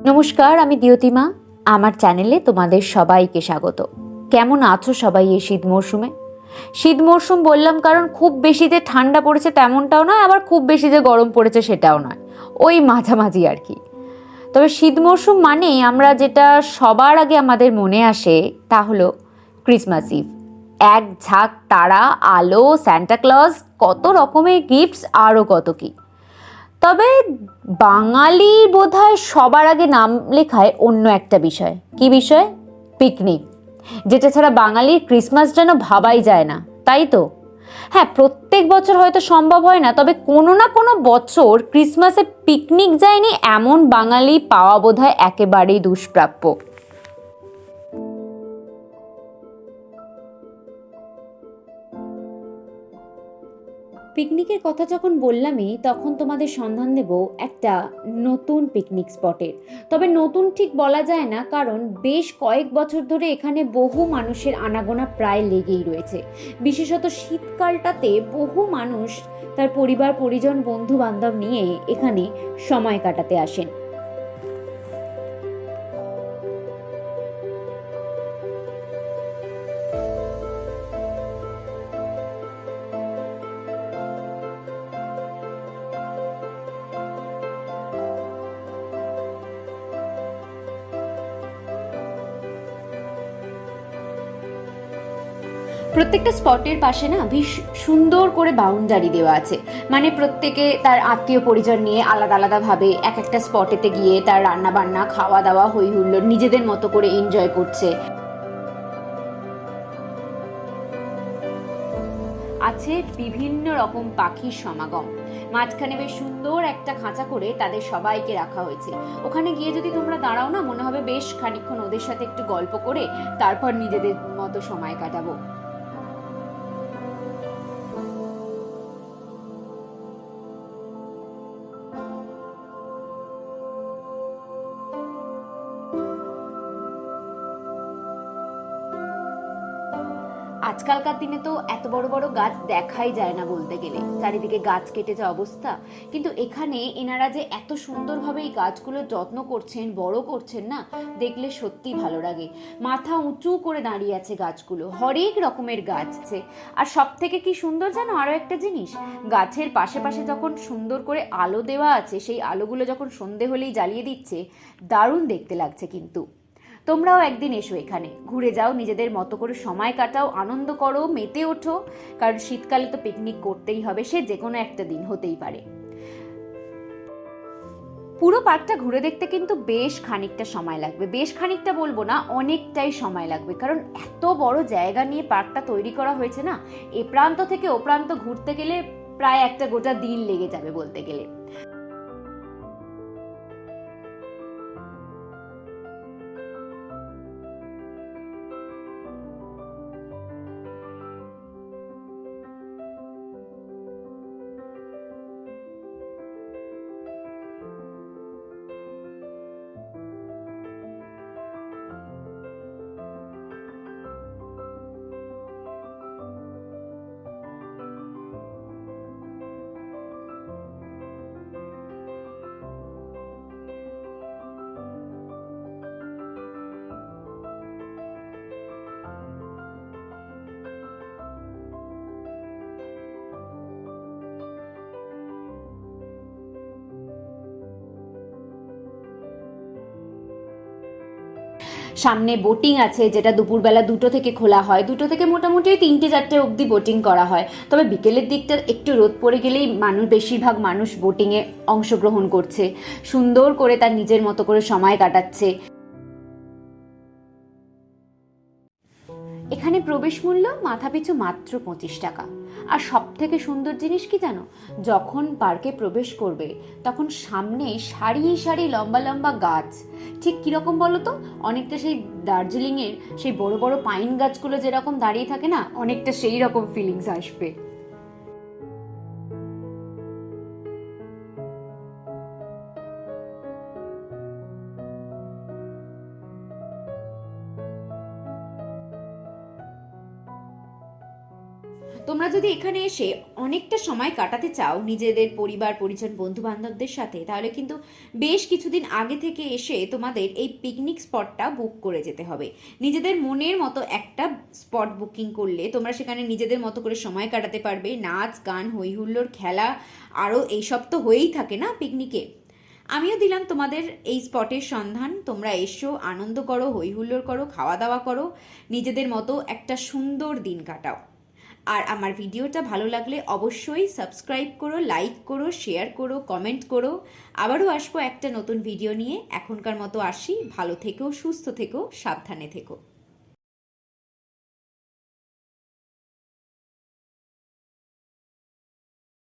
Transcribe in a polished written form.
নমস্কার, আমি দিয়তিমা। আমার চ্যানেলে তোমাদের সবাইকে স্বাগত। কেমন আছো সবাই এই শীত মরশুমে? শীত মরশুম বললাম কারণ খুব বেশি যে ঠান্ডা পড়েছে তেমনটাও নয়, আবার খুব বেশি যে গরম পড়েছে সেটাও নয়, ওই মাঝামাঝি আর কি। তবে শীত মরশুম মানেই আমরা যেটা সবার আগে আমাদের মনে আসে তা হলো ক্রিসমাস ইভ। এক ঝাঁক তারা, আলো, সান্টাক্লজ, কত রকমের গিফটস, আরও কত কি। তবে বাঙালি বোধহয় সবার আগে নাম লেখায় অন্য একটা বিষয়। কি বিষয়? পিকনিক। যেটা ছাড়া বাঙালির ক্রিসমাস যেন ভাবাই যায় না, তাই তো? হ্যাঁ, প্রত্যেক বছর হয়তো সম্ভব হয় না, তবে কোনো না কোনো বছর ক্রিসমাসে পিকনিক যায়নি এমন বাঙালি পাওয়া বোধহয় একেবারেই দুষ্প্রাপ্য। পিকনিকের কথা যখন বললামই তখন তোমাদের সন্ধান দেব একটা নতুন পিকনিক স্পটের। তবে নতুন ঠিক বলা যায় না, কারণ বেশ কয়েক বছর ধরে এখানে বহু মানুষের আনাগোনা প্রায় লেগেই রয়েছে। বিশেষত শীতকালটাতে বহু মানুষ তার পরিবার পরিজন বন্ধু বান্ধব নিয়ে এখানে সময় কাটাতে আসেন। প্রত্যেকটা স্পটের পাশে না বেশ সুন্দর করে বাউন্ডারি দেওয়া আছে। মানে প্রত্যেকে তার আত্মীয় পরিজন নিয়ে আলাদা আলাদা ভাবে এক একটা স্পটেতে গিয়ে তার রান্না বান্না, খাওয়া দাওয়া, হই হুল্লোড় নিজেদের মতো করে এনজয় করছে। আছে বিভিন্ন রকম পাখির সমাগম। মাঝখানে বেশ সুন্দর একটা খাঁচা করে তাদের সবাইকে রাখা হয়েছে। ওখানে গিয়ে যদি তোমরা দাঁড়াও না, মনে হবে বেশ খানিকক্ষণ ওদের সাথে একটু গল্প করে তারপর নিজেদের মতো সময় কাটাবো। আজকালকার দিনে তো এত বড় বড় গাছ দেখাই যায় না বলতে গেলে, চারিদিকে গাছ কেটে যা অবস্থা। কিন্তু এখানে এনারা যে এত সুন্দরভাবে এই গাছগুলোর যত্ন করছেন, বড় করছেন না, দেখলে সত্যি ভালো লাগে। মাথা উঁচু করে দাঁড়িয়ে আছে গাছগুলো, হরেক রকমের গাছ আছে। আর সব থেকে কি সুন্দর জানো আরো একটা জিনিস, গাছের পাশে পাশে যখন সুন্দর করে আলো দেওয়া আছে, সেই আলোগুলো যখন সন্ধে হলেই জ্বালিয়ে দিচ্ছে, দারুণ দেখতে লাগছে কিন্তু। তোমরাও একদিন এসো, এখানে ঘুরে যাও, নিজেদের মতো করে সময় কাটাও, আনন্দ করো, মেতে ওঠো। কারণ শীতকালে তো পিকনিক করতেই হবে, সে যে কোনো একটা দিন হতেই পারে। পুরো পার্কটা ঘুরে দেখতে কিন্তু বেশ খানিকটা সময় লাগবে। বেশ খানিকটা বলবো না, অনেকটাই সময় লাগবে, কারণ এত বড় জায়গা নিয়ে পার্কটা তৈরি করা হয়েছে না। এ প্রান্ত থেকে ও প্রান্ত ঘুরতে গেলে প্রায় একটা গোটা দিন লেগে যাবে বলতে গেলে। সামনে বোটিং আছে, যেটা দুপুরবেলা 2টো থেকে খোলা হয়, 2টো থেকে মোটামুটি 3টে 4টে অবধি বোটিং করা হয়। তবে বিকেলের দিকটা একটু রোদ পড়ে গেলেই বেশিরভাগ মানুষ বোটিংয়ে অংশগ্রহণ করছে, সুন্দর করে তার নিজের মতো করে সময় কাটাচ্ছে। এখানে প্রবেশ মূল্য মাথাপিছু মাত্র 25 টাকা। আর সব থেকে সুন্দর জিনিস কি জানো, যখন পার্কে প্রবেশ করবে তখন সামনে সারি সারি লম্বা লম্বা গাছ। ঠিক কিরকম বলো তো, অনেকটা সেই দার্জিলিংয়ের সেই বড় বড় পাইন গাছগুলো যেরকম দাঁড়িয়ে থাকে না, অনেকটা সেই রকম ফিলিংস আসবে। তোমরা যদি এখানে এসে অনেকটা সময় কাটাতে চাও নিজেদের পরিবার পরিজন বন্ধু বান্ধবদের সাথে, তাহলে কিন্তু বেশ কিছুদিন আগে থেকে এসে তোমাদের এই পিকনিক স্পটটা বুক করে যেতে হবে। নিজেদের মনের মতো একটা স্পট বুকিং করলে তোমরা সেখানে নিজেদের মতো করে সময় কাটাতে পারবে। নাচ গান হই হুল্লোড় খেলা আরও এইসব তো হয়েই থাকে না পিকনিকে। আমিও দিলাম তোমাদের এই স্পটের সন্ধান। তোমরা এসো, আনন্দ করো, হই হুল্লোড় করো, খাওয়া দাওয়া করো, নিজেদের মতো একটা সুন্দর দিন কাটাও। আর আমার ভিডিওটা ভালো লাগলে অবশ্যই সাবস্ক্রাইব করো, লাইক করো, শেয়ার করো, কমেন্ট করো। আবারও আসবো একটা নতুন ভিডিও নিয়ে। এখনকার মতো আসি। ভালো থেকো, সুস্থ থেকো, সাবধানে থেকো।